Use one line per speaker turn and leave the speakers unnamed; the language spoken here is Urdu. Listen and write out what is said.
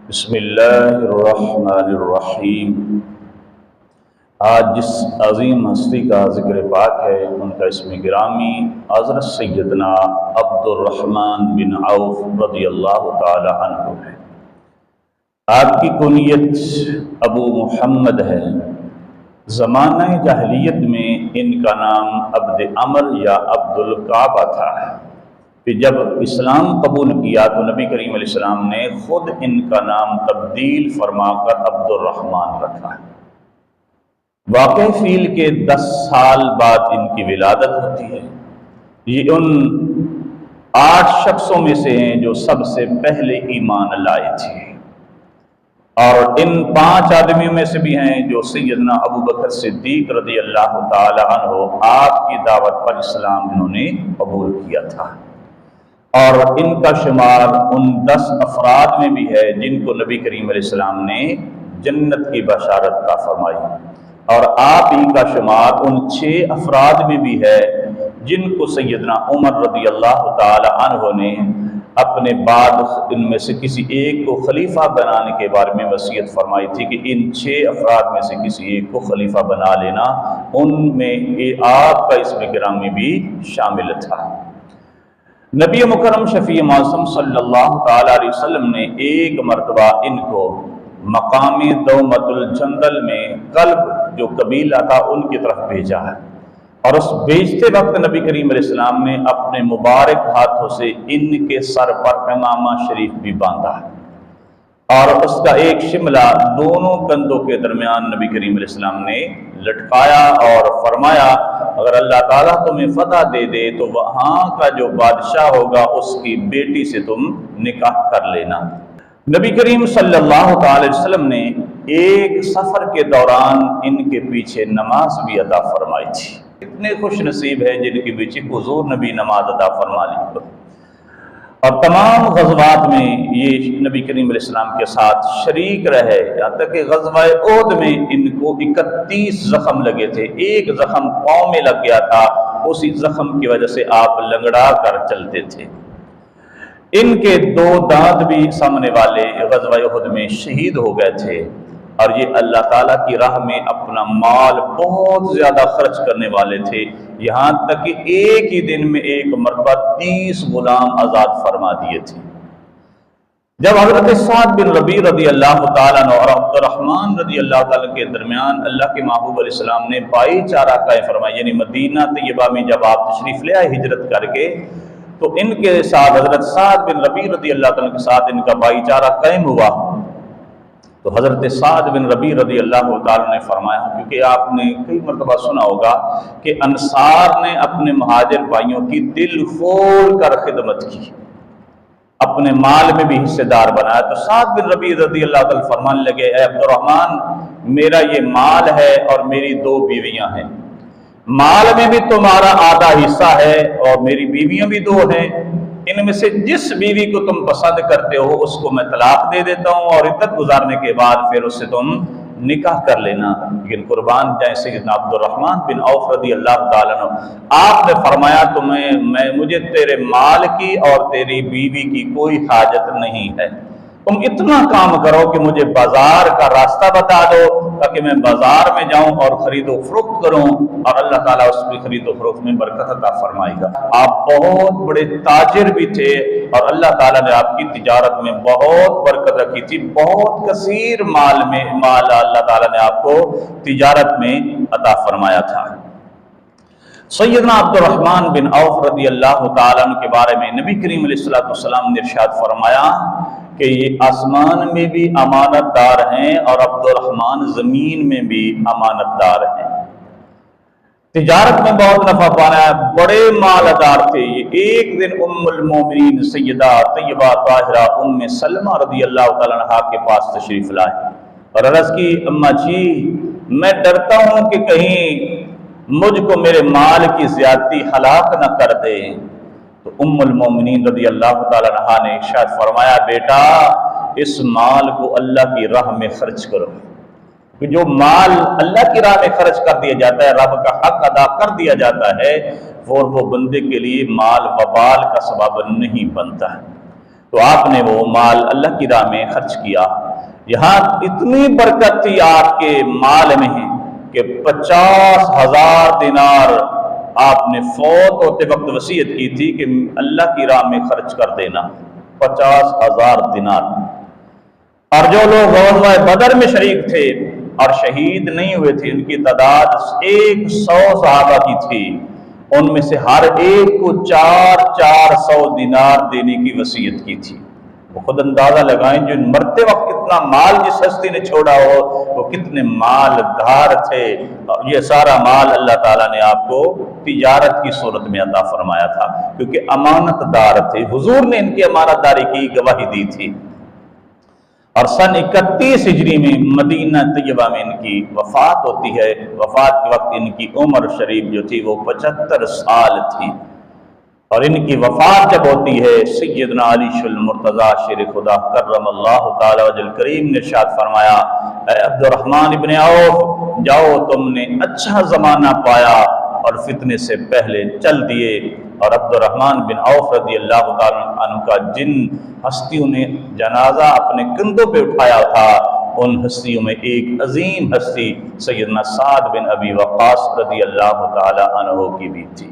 بسم اللہ الرحمن الرحیم۔ آج جس عظیم ہستی کا ذکر پاک ہے ان کا اسم گرامی حضرت سیدنا عبد الرحمن بن عوف رضی اللہ تعالی عنہ ہے۔ آپ کی کنیت ابو محمد ہے۔ زمانہ جاہلیت میں ان کا نام عبد عمر یا عبد الکعبہ تھا، کہ جب اسلام قبول کیا تو نبی کریم علیہ السلام نے خود ان کا نام تبدیل فرما کر عبد الرحمن رکھا۔ واقع فیل کے 10 سال بعد ان کی ولادت ہوتی ہے۔ یہ ان 8 شخصوں میں سے ہیں جو سب سے پہلے ایمان لائے تھے، اور ان 5 آدمیوں میں سے بھی ہیں جو سیدنا ابو بکر صدیق رضی اللہ تعالی عنہ آپ کی دعوت پر اسلام انہوں نے قبول کیا تھا، اور ان کا شمار ان 10 افراد میں بھی ہے جن کو نبی کریم علیہ السلام نے جنت کی بشارت عطا فرمائی، اور آپ ہی کا شمار ان 6 افراد میں بھی ہے جن کو سیدنا عمر رضی اللہ تعالی عنہ نے اپنے بعد ان میں سے کسی ایک کو خلیفہ بنانے کے بارے میں وصیت فرمائی تھی کہ ان 6 افراد میں سے کسی ایک کو خلیفہ بنا لینا۔ ان میں آپ کا اسم گرامی بھی شامل تھا۔ نبی مکرم شفیع معصوم صلی اللہ تعالی علیہ وسلم نے ایک مرتبہ ان کو مقام دومت الجندل میں کلب جو قبیلہ تھا ان کی طرف بھیجا ہے، اور اس بھیجتے وقت نبی کریم علیہ السلام نے اپنے مبارک ہاتھوں سے ان کے سر پر امامہ شریف بھی باندھا، اور اس کا ایک شملہ دونوں کندھوں کے درمیان نبی کریم علیہ السلام نے لٹکایا اور فرمایا اگر اللہ تعالیٰ تمہیں فتح دے دے تو وہاں کا جو بادشاہ ہوگا اس کی بیٹی سے تم نکاح کر لینا۔ نبی کریم صلی اللہ تعالی وسلم نے ایک سفر کے دوران ان کے پیچھے نماز بھی ادا فرمائی تھی۔ اتنے خوش نصیب ہیں جن کے پیچھے حضور نبی نماز ادا فرما لی، اور تمام غزوات میں یہ نبی کریم علیہ السلام کے ساتھ شریک رہے، یہاں تک کہ غزوہ احد میں ان کو 31 زخم لگے تھے۔ ایک زخم پاؤں میں لگ گیا تھا، اسی زخم کی وجہ سے آپ لنگڑا کر چلتے تھے۔ ان کے 2 دانت بھی سامنے والے غزوہ احد میں شہید ہو گئے تھے، اور یہ اللہ تعالیٰ کی راہ میں اپنا مال بہت زیادہ خرچ کرنے والے تھے، یہاں تک کہ ایک ہی دن میں ایک مرتبہ 30 غلام آزاد فرما دیے تھے۔ جب حضرت سعد بن ربیع رضی اللہ تعالیٰ عنہ اور عبد الرحمن رضی اللہ تعالیٰ کے درمیان اللہ کے محبوب علیہ السلام نے بھائی چارہ قائم فرمایا، یعنی مدینہ طیبہ میں جب آپ تشریف لے آئے ہجرت کر کے، تو ان کے ساتھ حضرت سعد بن ربیع رضی اللہ تعالیٰ کے ساتھ ان کا بھائی چارہ قائم ہوا، تو حضرت سعد بن ربیع رضی اللہ تعالیٰ نے فرمایا، کیونکہ آپ نے کئی مرتبہ سنا ہوگا کہ انصار نے اپنے مہاجر بھائیوں کی دل کھول کر خدمت کی، اپنے مال میں بھی حصے دار بنایا، تو سعد بن ربیع رضی اللہ تعالیٰ فرمانے لگے اے عبد الرحمن، میرا یہ مال ہے اور میری 2 بیویاں ہیں، مال میں بھی تمہارا آدھا حصہ ہے اور میری بیویاں بھی 2 ہیں، ان میں سے جس بیوی کو تم پسند کرتے ہو اس کو میں طلاق دے دیتا ہوں، اور عدت گزارنے کے بعد پھر اس سے تم نکاح کر لینا۔ لیکن قربان جائیں سیدنا عبد الرحمن بن عوف رضی اللہ تعالیٰ عنہ، آپ نے فرمایا مجھے تیرے مال کی اور تیری بیوی کی کوئی حاجت نہیں ہے، تم اتنا کام کرو کہ مجھے بازار کا راستہ بتا دو تاکہ میں بازار میں جاؤں اور خرید و فروخت کروں، اور اللہ تعالیٰ اس کی خرید و فروخت میں برکت عطا فرمائے گا۔ آپ بہت بڑے تاجر بھی تھے، اور اللہ تعالیٰ نے آپ کی تجارت میں بہت برکت رکھی تھی، بہت کثیر مال اللہ تعالیٰ نے آپ کو تجارت میں عطا فرمایا تھا۔ سیدنا عبد الرحمن بن عوف رضی اللہ تعالیٰ عنہ کے بارے میں نبی کریم علیہ السلام نے ارشاد فرمایا کہ یہ آسمان میں بھی امانت دار ہیں اور عبد الرحمن زمین میں بھی امانت دار ہیں۔ تجارت میں بہت نفع پانا ہے، بڑے مالدار تھے یہ۔ ایک دن ام المومنین سیدہ طیبہ طاہرہ ام سلمہ رضی اللہ تعالیٰ عنہا کے پاس تشریف لائے اور عرض کی اماں جی میں ڈرتا ہوں کہ کہیں مجھ کو میرے مال کی زیادتی ہلاک نہ کر دے، تو ام المومنین رضی اللہ تعالیٰ عنہا نے ارشاد فرمایا بیٹا اس مال کو اللہ کی راہ میں خرچ کرو، کہ جو مال اللہ کی راہ میں خرچ کر دیا جاتا ہے، رب کا حق ادا کر دیا جاتا ہے، وہ بندے کے لیے مال وبال کا سبب نہیں بنتا ہے۔ تو آپ نے وہ مال اللہ کی راہ میں خرچ کیا۔ یہاں اتنی برکت تھی آپ کے مال میں کہ 50,000 دینار آپ نے فوت ہوتے وقت وصیت کی تھی کہ اللہ کی راہ میں خرچ کر دینا، 50,000 دینار۔ اور جو لوگ غزوہ بدر میں شریک تھے اور شہید نہیں ہوئے تھے، ان کی تعداد 100 صحابہ کی تھی، ان میں سے ہر ایک کو 400 دینار دینے کی وصیت کی تھی۔ وہ خود اندازہ لگائیں جو مرتے وقت کتنا مال جس ہستی نے چھوڑا ہو وہ کتنے مالدار تھے، اور یہ سارا مال اللہ تعالیٰ نے آپ کو تجارت کی صورت میں عطا فرمایا تھا، کیونکہ امانت دار تھے، حضور نے ان کی امانت داری کی گواہی دی تھی۔ اور سن 31 ہجری میں مدینہ طیبہ میں ان کی وفات ہوتی ہے۔ وفات کے وقت ان کی عمر شریف جو تھی وہ 75 سال تھی، اور ان کی وفات جب ہوتی ہے سیدنا علی المرتضیٰ شیر خدا کرم اللہ تعالی وجہ کریم نے ارشاد فرمایا، اے عبد الرحمن ابن عوف، جاؤ تم نے اچھا زمانہ پایا اور فتنے سے پہلے چل دیے۔ اور عبد الرحمن بن عوف رضی اللہ تعالیٰ عنہ کا جن ہستیوں نے جنازہ اپنے کندھوں پہ اٹھایا تھا، ان ہستیوں میں ایک عظیم ہستی سیدنا سعد بن ابی وقاص رضی اللہ تعالیٰ عنہ کی بھی تھی۔